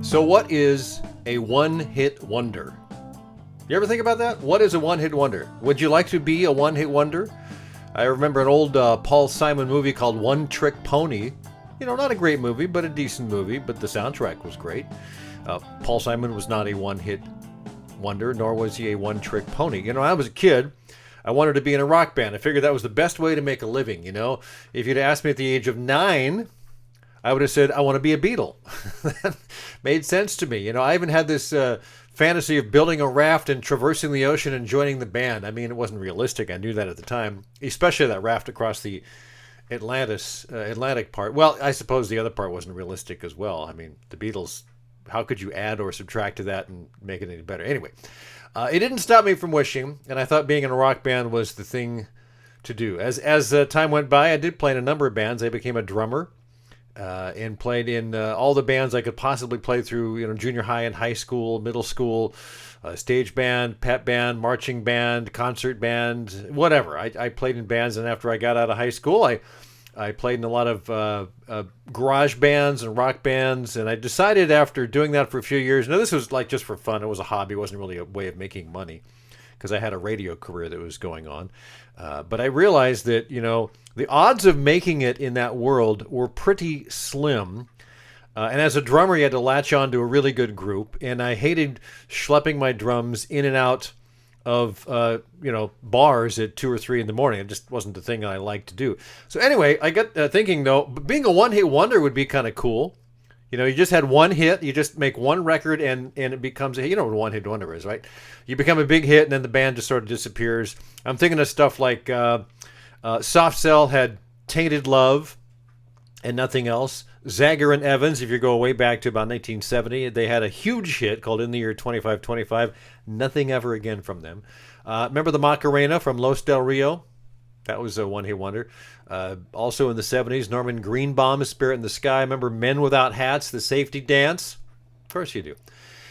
So what is a one-hit wonder? You ever think about that? What is a one-hit wonder? Would you like to be a one-hit wonder? I remember an old Paul Simon movie called One Trick Pony. You know, not a great movie, but a decent movie, but the soundtrack was great. Paul Simon was not a one-hit wonder, nor was he a one-trick pony. You know, when I was a kid, I wanted to be in a rock band. I figured that was the best way to make a living, you know. If you'd asked me at the age of 9, I would have said, I want to be a Beatle. That made sense to me. You know, I even had this fantasy of building a raft and traversing the ocean and joining the band. I mean, it wasn't realistic. I knew that at the time, especially that raft across the Atlantic part. Well, I suppose the other part wasn't realistic as well. I mean, the Beatles, how could you add or subtract to that and make it any better? Anyway, it didn't stop me from wishing, and I thought being in a rock band was the thing to do. As time went by, I did play in a number of bands. I became a drummer. And played in all the bands I could possibly play through, you know, junior high and high school, middle school, stage band, pep band, marching band, concert band, whatever. I played in bands, and after I got out of high school, I played in a lot of garage bands and rock bands, and I decided after doing that for a few years, now this was like just for fun, it was a hobby, it wasn't really a way of making money, because I had a radio career that was going on. But I realized that, you know, the odds of making it in that world were pretty slim. And as a drummer, you had to latch on to a really good group. And I hated schlepping my drums in and out of, bars at 2 or 3 in the morning. It just wasn't the thing I liked to do. So anyway, I got thinking, though, being a one-hit wonder would be kind of cool. You know, you just had one hit, you just make one record, and it becomes a, you know what a one-hit wonder is, right? You become a big hit, and then the band just sort of disappears. I'm thinking of stuff like Soft Cell had Tainted Love and Nothing Else. Zager and Evans, if you go way back to about 1970, they had a huge hit called In the Year 2525. Nothing ever again from them. Remember the Macarena from Los Del Rio? That was a one-hit wonder. Also in the 70s, Norman Greenbaum's Spirit in the Sky. Remember Men Without Hats, The Safety Dance? Of course you do.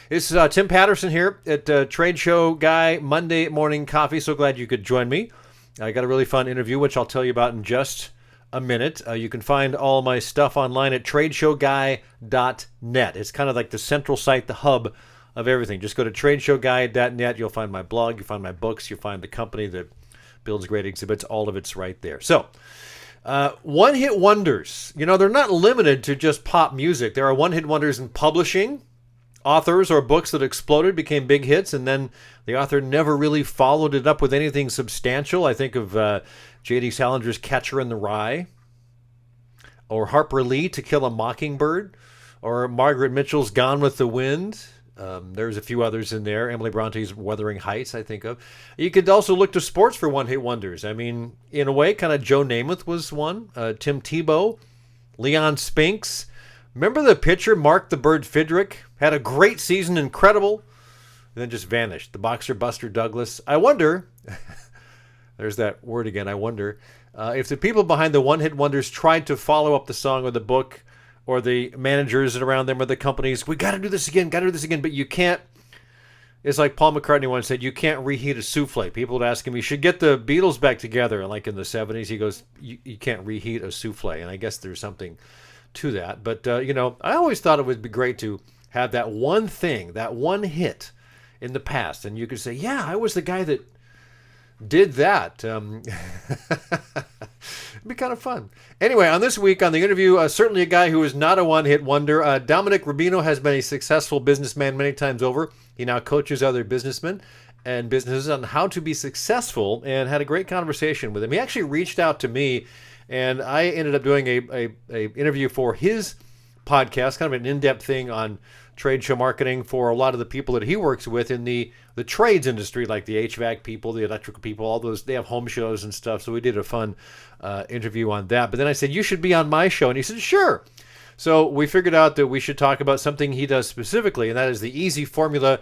This is Tim Patterson here at Trade Show Guy Monday Morning Coffee. So glad you could join me. I got a really fun interview, which I'll tell you about in just a minute. You can find all my stuff online at TradeshowGuy.net. It's kind of like the central site, the hub of everything. Just go to TradeshowGuy.net. You'll find my blog. You'll find my books. You'll find the company that builds great exhibits. All of it's right there. So, one-hit wonders. You know, they're not limited to just pop music. There are one-hit wonders in publishing. Authors or books that exploded, became big hits, and then the author never really followed it up with anything substantial. I think of J.D. Salinger's Catcher in the Rye, or Harper Lee, To Kill a Mockingbird, or Margaret Mitchell's Gone with the Wind. There's a few others in there. Emily Bronte's Wuthering Heights, I think of. You could also look to sports for one-hit wonders. I mean, in a way, kind of Joe Namath was one. Tim Tebow, Leon Spinks. Remember the pitcher, Mark the Bird Fidrick? Had a great season, incredible, and then just vanished. The boxer, Buster Douglas. I wonder, there's that word again, I wonder, if the people behind the one-hit wonders tried to follow up the song or the book, or the managers around them or the companies, we got to do this again, but you can't. It's like Paul McCartney once said, you can't reheat a souffle. People would ask him, you should get the Beatles back together. And like in the 70s, he goes, you can't reheat a souffle. And I guess there's something to that. But, I always thought it would be great to have that one thing, that one hit in the past. And you could say, yeah, I was the guy that did that. It'd be kind of fun. Anyway, on this week on the interview, certainly a guy who is not a one-hit wonder. Dominic Rubino has been a successful businessman many times over. He now coaches other businessmen and businesses on how to be successful, and had a great conversation with him. He actually reached out to me, and I ended up doing a interview for his podcast, kind of an in-depth thing on trade show marketing for a lot of the people that he works with in the trades industry, like the HVAC people, the electrical people, all those. They have home shows and stuff. So we did a fun interview on that. But then I said, you should be on my show. And he said, sure. So we figured out that we should talk about something he does specifically, and that is the easy formula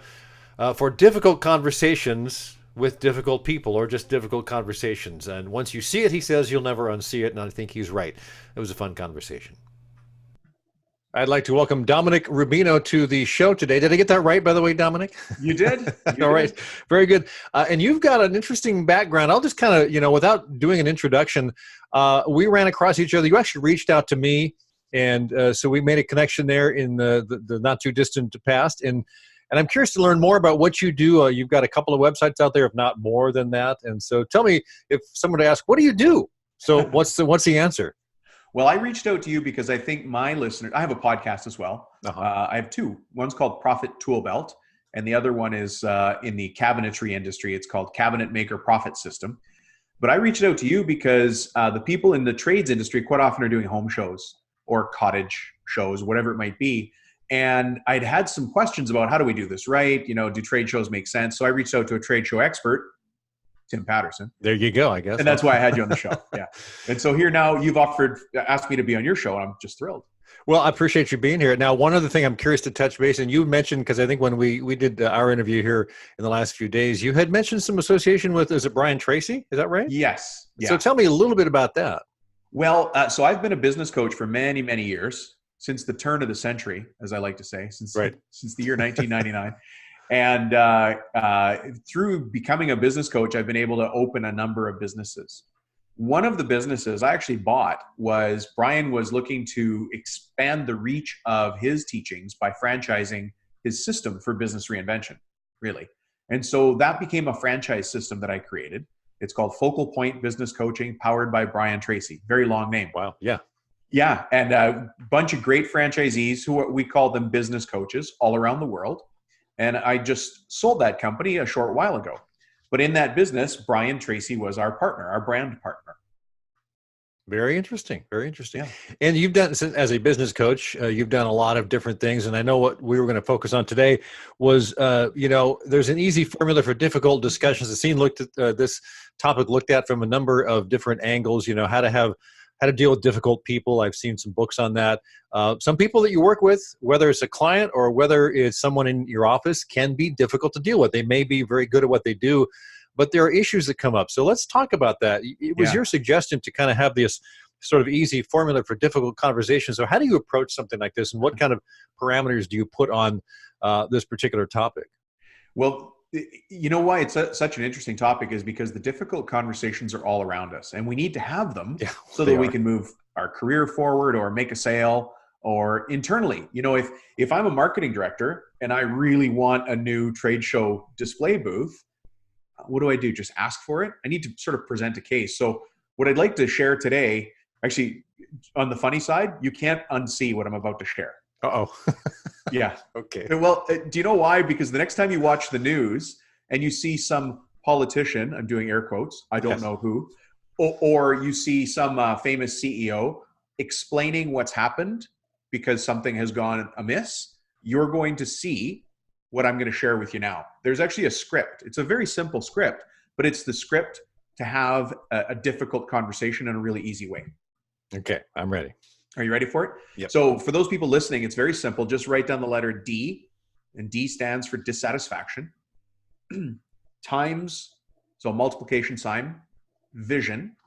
for difficult conversations with difficult people, or just difficult conversations. And once you see it, he says, you'll never unsee it. And I think he's right. It was a fun conversation. I'd like to welcome Dominic Rubino to the show today. Did I get that right, by the way, Dominic? You did. All right. Very good. And you've got an interesting background. I'll just kind of, without doing an introduction, we ran across each other. You actually reached out to me And so we made a connection there in the not too distant past. And I'm curious to learn more about what you do. You've got a couple of websites out there, if not more than that. And so tell me, if someone would ask, what do you do? So what's the answer? Well, I reached out to you because I think my listeners, I have a podcast as well. I have two. One's called Profit Tool Belt, and the other one is in the cabinetry industry. It's called Cabinet Maker Profit System. But I reached out to you because the people in the trades industry quite often are doing home shows or cottage shows, whatever it might be. And I'd had some questions about how do we do this right? Do trade shows make sense? So I reached out to a trade show expert, Tim Patterson. There you go, I guess. And that's why I had you on the show. Yeah. And so here now you've asked me to be on your show, and I'm just thrilled. Well, I appreciate you being here. Now, one other thing I'm curious to touch base, and you mentioned, because I think when we did our interview here in the last few days, you had mentioned some association with, is it Brian Tracy? Is that right? Yes. Yeah. So tell me a little bit about that. Well, so I've been a business coach for many, many years, since the turn of the century, as I like to say, since the year 1999. And through becoming a business coach, I've been able to open a number of businesses. One of the businesses I actually bought was Brian was looking to expand the reach of his teachings by franchising his system for business reinvention, really. And so that became a franchise system that I created. It's called Focal Point Business Coaching, powered by Brian Tracy. Very long name. Wow. Yeah. Yeah. And a bunch of great franchisees who we call them business coaches all around the world. And I just sold that company a short while ago. But in that business, Brian Tracy was our partner, our brand partner. Very interesting. Very interesting. Yeah. And you've done, as a business coach, you've done a lot of different things. And I know what we were going to focus on today was, there's an easy formula for difficult discussions. The scene looked at this topic looked at from a number of different angles, how to deal with difficult people. I've seen some books on that. Some people that you work with, whether it's a client or whether it's someone in your office, can be difficult to deal with. They may be very good at what they do, but there are issues that come up. So let's talk about that. It was your suggestion to kind of have this sort of easy formula for difficult conversations. So how do you approach something like this, and what kind of parameters do you put on this particular topic? Well, you know why it's such an interesting topic is because the difficult conversations are all around us, and we need to have them so that we can move our career forward or make a sale or internally. If I'm a marketing director and I really want a new trade show display booth, what do I do? Just ask for it? I need to sort of present a case. So what I'd like to share today, actually, on the funny side, you can't unsee what I'm about to share. Uh-oh. Yeah. Okay. Well, do you know why? Because the next time you watch the news and you see some politician, I'm doing air quotes, I don't know who, or you see some famous CEO explaining what's happened because something has gone amiss, you're going to see what I'm going to share with you now. There's actually a script. It's a very simple script, but it's the script to have a difficult conversation in a really easy way. Okay, I'm ready. Are you ready for it? Yep. So for those people listening, it's very simple. Just write down the letter D, and D stands for dissatisfaction. Times, so multiplication sign, vision.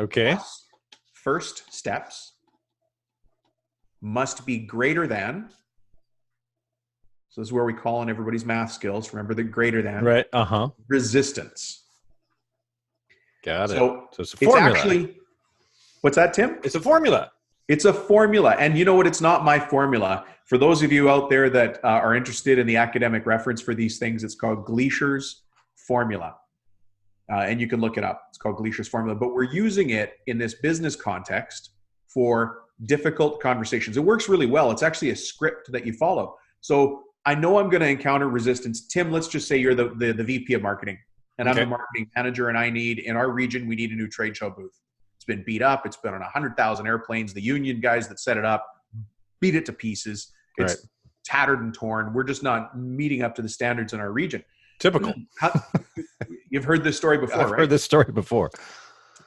Okay. First steps must be greater than. So this is where we call on everybody's math skills. Remember the greater than. Right. Resistance. Got it. So it's a formula. It's actually, what's that, Tim? It's a formula. It's a formula. And you know what? It's not my formula. For those of you out there that are interested in the academic reference for these things, it's called Gleischer's formula. And you can look it up. It's called Gleischer's formula. But we're using it in this business context for difficult conversations. It works really well. It's actually a script that you follow. So I know I'm going to encounter resistance. Tim, let's just say you're the VP of marketing, and I'm the marketing manager, and in our region, we need a new trade show booth. It's been beat up. It's been on 100,000 airplanes. The union guys that set it up beat it to pieces. It's tattered and torn. We're just not meeting up to the standards in our region. Typical. You've heard this story before, right? I've heard this story before.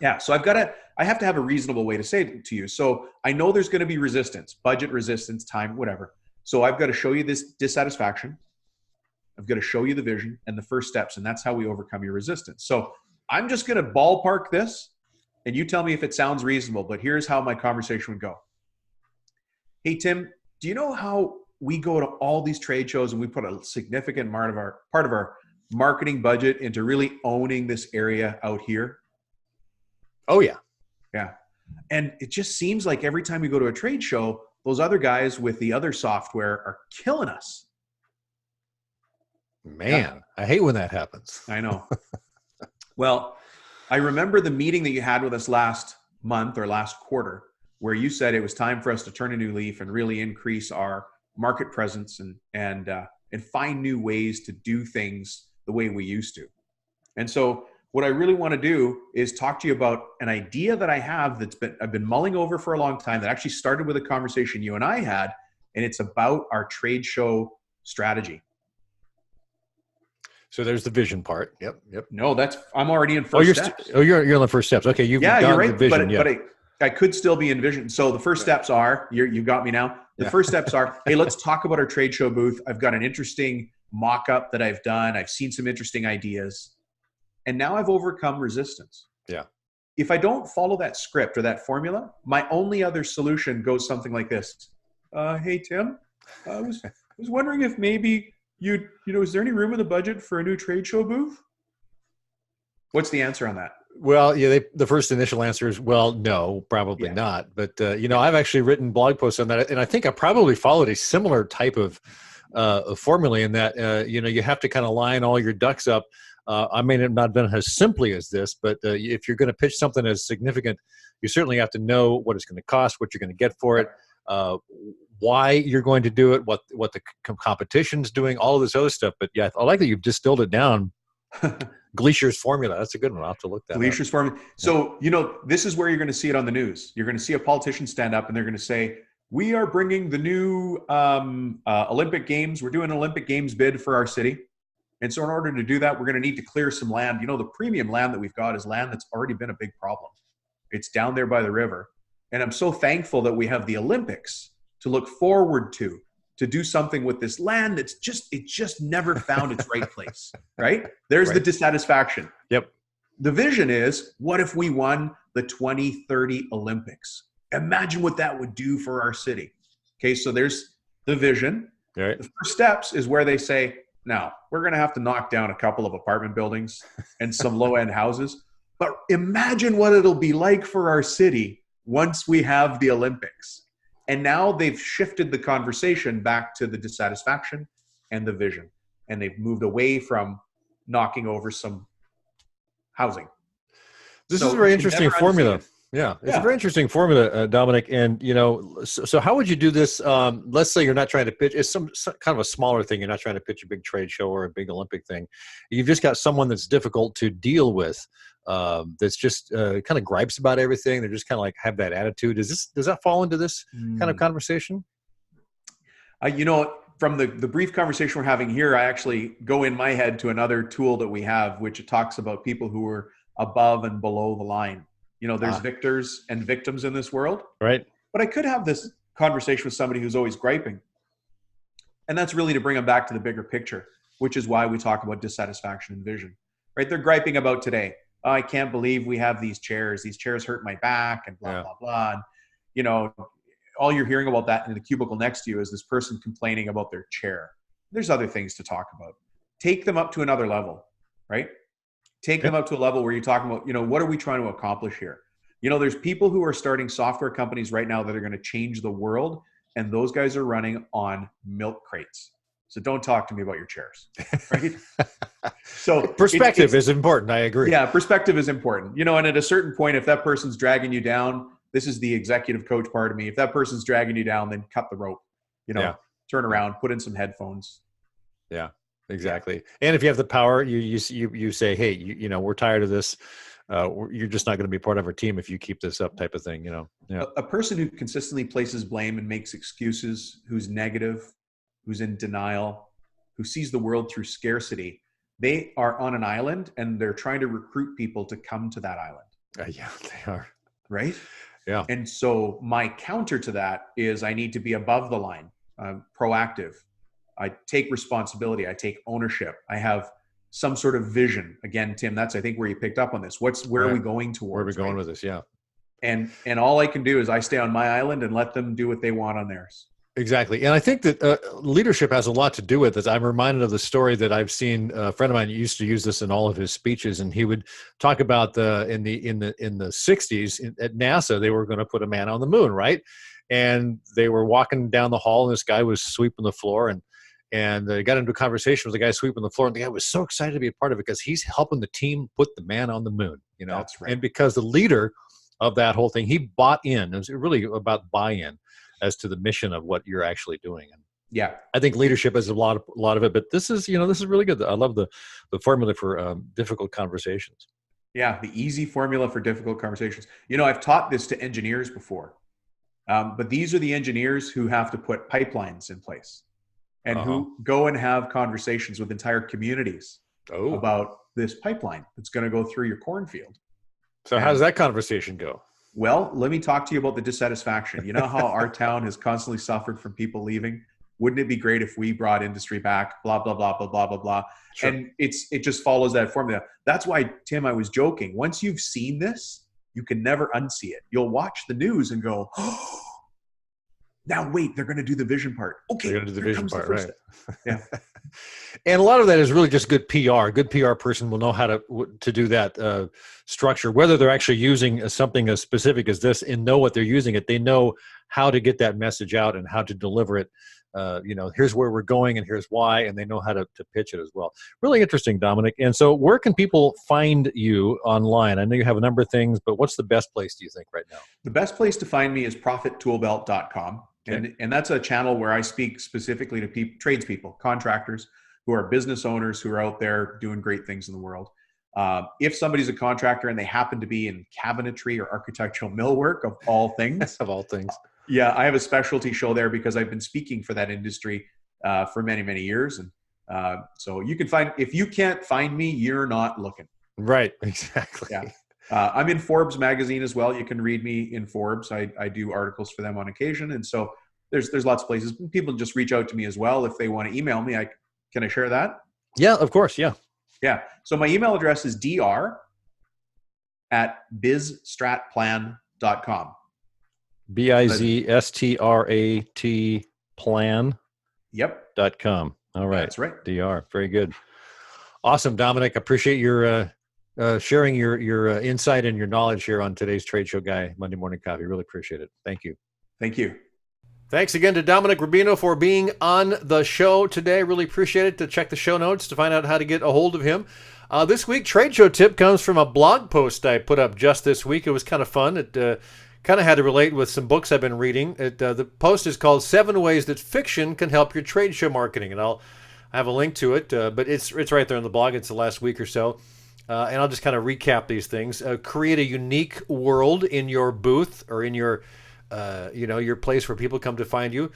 Yeah. So I have to have a reasonable way to say it to you. So I know there's going to be resistance, budget resistance, time, whatever. So I've got to show you this dissatisfaction. I've got to show you the vision and the first steps, and that's how we overcome your resistance. So I'm just going to ballpark this, and you tell me if it sounds reasonable, but here's how my conversation would go. Hey, Tim, do you know how we go to all these trade shows and we put a significant part of our marketing budget into really owning this area out here? Oh, yeah. Yeah. And it just seems like every time we go to a trade show, those other guys with the other software are killing us. Man, I hate when that happens. I know. Well, I remember the meeting that you had with us last month or last quarter, where you said it was time for us to turn a new leaf and really increase our market presence and find new ways to do things the way we used to. And so what I really want to do is talk to you about an idea that I have I've been mulling over for a long time, that actually started with a conversation you and I had, and it's about our trade show strategy. So there's the vision part. Yep. No, I'm already in first steps. You're on the first steps. Okay, you're right. The vision, but I could still be in vision. So the first steps are, you got me now. The first steps are, hey, let's talk about our trade show booth. I've got an interesting mock-up that I've done. I've seen some interesting ideas. And now I've overcome resistance. Yeah. If I don't follow that script or that formula, my only other solution goes something like this. Hey, Tim, I was wondering if maybe is there any room in the budget for a new trade show booth? What's the answer on that? Well, yeah, the first initial answer is, well, no, probably not. But, I've actually written blog posts on that. And I think I probably followed a similar type of formula in that, you have to kind of line all your ducks up. I may have not been as simply as this, but if you're going to pitch something as significant, you certainly have to know what it's going to cost, what you're going to get for it, why you're going to do it, what the competition's doing, all of this other stuff. But yeah, I like that you've distilled it down. Glacier's formula. That's a good one. I'll have to look that up. Glacier's formula. So, this is where you're going to see it on the news. You're going to see a politician stand up and they're going to say, we are bringing the new Olympic Games. We're doing an Olympic Games bid for our city. And so in order to do that, we're going to need to clear some land. The premium land that we've got is land that's already been a big problem. It's down there by the river. And I'm so thankful that we have the Olympics to look forward to do something with this land it just never found its right place, right? There's the dissatisfaction. Yep. The vision is, what if we won the 2030 Olympics? Imagine what that would do for our city. Okay, so there's the vision. Right. The first steps is where they say, now, we're going to have to knock down a couple of apartment buildings and some low-end houses. But imagine what it'll be like for our city once we have the Olympics. And now they've shifted the conversation back to the dissatisfaction and the vision. And they've moved away from knocking over some housing. This is a very interesting formula. Yeah, it's a very interesting formula, Dominic. And, so how would you do this? Let's say you're not trying to pitch. It's some kind of a smaller thing. You're not trying to pitch a big trade show or a big Olympic thing. You've just got someone that's difficult to deal with, that's just kind of gripes about everything. They're just kind of like have that attitude. Does that fall into this kind of conversation? From the brief conversation we're having here, I actually go in my head to another tool that we have, which talks about people who are above and below the line. There's victors and victims in this world. Right. But I could have this conversation with somebody who's always griping. And that's really to bring them back to the bigger picture, which is why we talk about dissatisfaction and vision, right? They're griping about today. Oh, I can't believe we have these chairs. These chairs hurt my back and blah, blah, blah. And, all you're hearing about that in the cubicle next to you is this person complaining about their chair. There's other things to talk about. Take them up to another level, right? Take them up to a level where you're talking about, what are we trying to accomplish here? There's people who are starting software companies right now that are going to change the world. And those guys are running on milk crates. So don't talk to me about your chairs, right? So perspective is important. I agree. Yeah, perspective is important. And at a certain point, if that person's dragging you down, this is the executive coach part of me. If that person's dragging you down, then cut the rope, turn around, put in some headphones. Yeah. Exactly. And if you have the power, you say, hey, we're tired of this. You're just not going to be part of our team if you keep this up, type of thing. Yeah. A person who consistently places blame and makes excuses, who's negative, who's in denial, who sees the world through scarcity, they are on an island and they're trying to recruit people to come to that island. Yeah, they are. Right? Yeah. And so my counter to that is I need to be above the line, proactive. I take responsibility. I take ownership. I have some sort of vision. Again, Tim, that's, I think, where you picked up on this. Where are we going towards? Where are we going with this? Yeah. And all I can do is I stay on my island and let them do what they want on theirs. Exactly. And I think that leadership has a lot to do with it. I'm reminded of the story that I've seen. A friend of mine used to use this in all of his speeches, and he would talk about in the 60s at NASA, they were going to put a man on the moon, right? And they were walking down the hall, and this guy was sweeping the floor, and they got into a conversation with the guy sweeping the floor, and the guy was so excited to be a part of it because he's helping the team put the man on the moon, That's right. And because the leader of that whole thing, he bought in. It was really about buy-in as to the mission of what you're actually doing. And Yeah. I think leadership is a lot of it, but this is really good. I love the formula for difficult conversations. Yeah. The easy formula for difficult conversations. I've taught this to engineers before, but these are the engineers who have to put pipelines in place and who go and have conversations with entire communities about this pipeline that's going to go through your cornfield. So how does that conversation go? Well, let me talk to you about the dissatisfaction. You know how our town has constantly suffered from people leaving? Wouldn't it be great if we brought industry back? Blah, blah, blah, blah, blah, blah, blah. Sure. And it just follows that formula. That's why, Tim, I was joking. Once you've seen this, you can never unsee it. You'll watch the news and go, oh, now wait, they're going to do the vision part. Okay. They're going to do the vision part, right? Yeah. And a lot of that is really just good PR. A good PR person will know how to do that structure, whether they're actually using something as specific as this and know what they're using it. They know how to get that message out and how to deliver it. Here's where we're going and here's why, and they know how to pitch it as well. Really interesting, Dominic. And so where can people find you online? I know you have a number of things, but what's the best place, do you think, right now? The best place to find me is profittoolbelt.com. Okay. And that's a channel where I speak specifically to tradespeople, contractors who are business owners who are out there doing great things in the world. If somebody's a contractor and they happen to be in cabinetry or architectural millwork, of all things. Of all things. Yeah, I have a specialty show there because I've been speaking for that industry for many, many years. And so you can if you can't find me, you're not looking. Right, exactly. Yeah. I'm in Forbes magazine as well. You can read me in Forbes. I do articles for them on occasion. And so there's lots of places. People just reach out to me as well. If they want to email me, can I share that? Yeah, of course. Yeah. Yeah. So my email address is dr@bizstratplan.com. BIZSTRAT plan.com. Yep. All right. That's right. DR. Very good. Awesome, Dominic. Appreciate your sharing your insight and your knowledge here on today's Trade Show Guy Monday Morning Coffee. Really appreciate it. Thank you. Thank you. Thanks again to Dominic Rubino for being on the show today. Really appreciate it. To check the show notes to find out how to get a hold of him. This week, Trade Show tip comes from a blog post I put up just this week. It was kind of fun. It kind of had to relate with some books I've been reading. The post is called 7 Ways That Fiction Can Help Your Trade Show Marketing. And I have a link to it, but it's right there on the blog. It's the last week or so. And I'll just kind of recap these things. Create a unique world in your booth or in your place where people come to find you.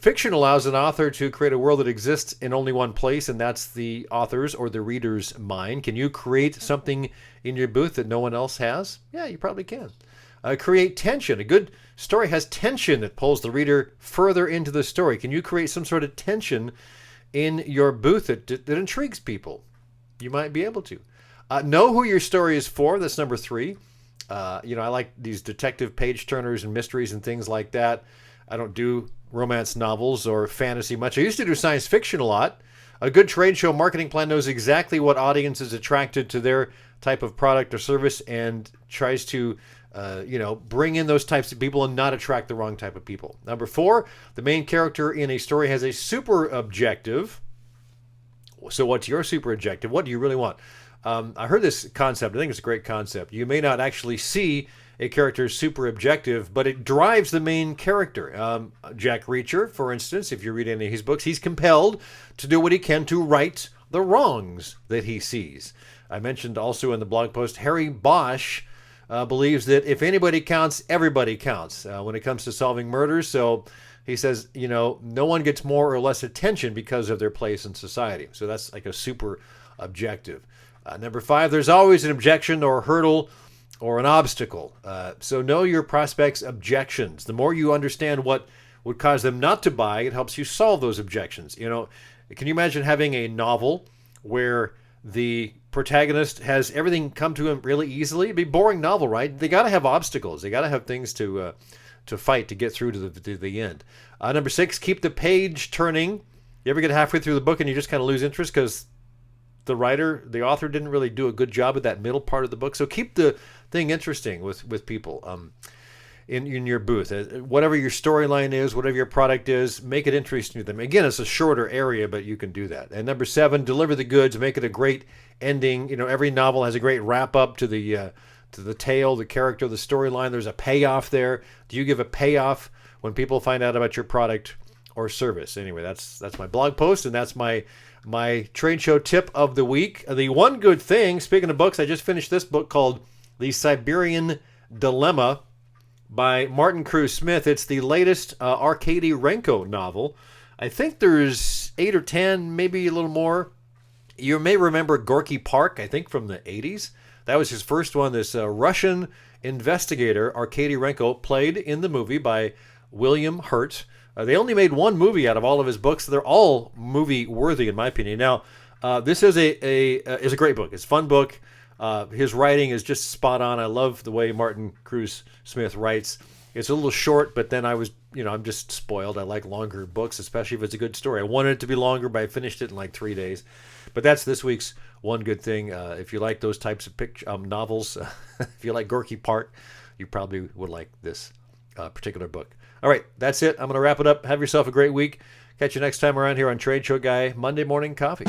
Fiction allows an author to create a world that exists in only one place, and that's the author's or the reader's mind. Can you create something in your booth that no one else has? Yeah, you probably can. Create tension. A good story has tension that pulls the reader further into the story. Can you create some sort of tension in your booth that intrigues people? You might be able to. Know who your story is for. That's number 3. I like these detective page turners and mysteries and things like that. I don't do romance novels or fantasy much. I used to do science fiction a lot. A good trade show marketing plan knows exactly what audience is attracted to their type of product or service and tries to bring in those types of people and not attract the wrong type of people. Number 4, the main character in a story has a super objective. So what's your super objective? What do you really want? I heard this concept. I think it's a great concept. You may not actually see a character's super objective, but it drives the main character. Jack Reacher, for instance, if you read any of his books, he's compelled to do what he can to right the wrongs that he sees. I mentioned also in the blog post, Harry Bosch believes that if anybody counts, everybody counts when it comes to solving murders. So he says, no one gets more or less attention because of their place in society. So that's like a super objective. Number 5, there's always an objection or a hurdle or an obstacle. So know your prospects' objections. The more you understand what would cause them not to buy, it helps you solve those objections. Can you imagine having a novel where the protagonist has everything come to him really easily? It'd be a boring novel, right? They got to have obstacles. They got to have things to fight to get through to the end. Number 6, keep the page turning. You ever get halfway through the book and you just kind of lose interest because the author didn't really do a good job at that middle part of the book? So keep the thing interesting with people in your booth. Whatever your storyline is, whatever your product is, make it interesting to them. Again, it's a shorter area, but you can do that. And number 7, deliver the goods. Make it a great ending. Every novel has a great wrap up to the tale, the character, the storyline. There's a payoff there. Do you give a payoff when people find out about your product or service? Anyway, that's my blog post, and that's my trade show tip of the week. The one good thing, speaking of books, I just finished this book called The Siberian Dilemma by Martin Cruz Smith. It's the latest Arkady Renko novel. I think there's 8 or 10, maybe a little more. You may remember Gorky Park, I think from the 80s. That was his first one. This Russian investigator, Arkady Renko, played in the movie by William Hurt. They only made one movie out of all of his books. They're all movie worthy, in my opinion. Now, this is a great book. It's a fun book. His writing is just spot on. I love the way Martin Cruz Smith writes. It's a little short, but then I'm just spoiled. I like longer books, especially if it's a good story. I wanted it to be longer, but I finished it in like 3 days. But that's this week's one good thing. If you like those types of novels, if you like Gorky Park, you probably would like this particular book. All right, that's it. I'm going to wrap it up. Have yourself a great week. Catch you next time around here on Trade Show Guy Monday Morning Coffee.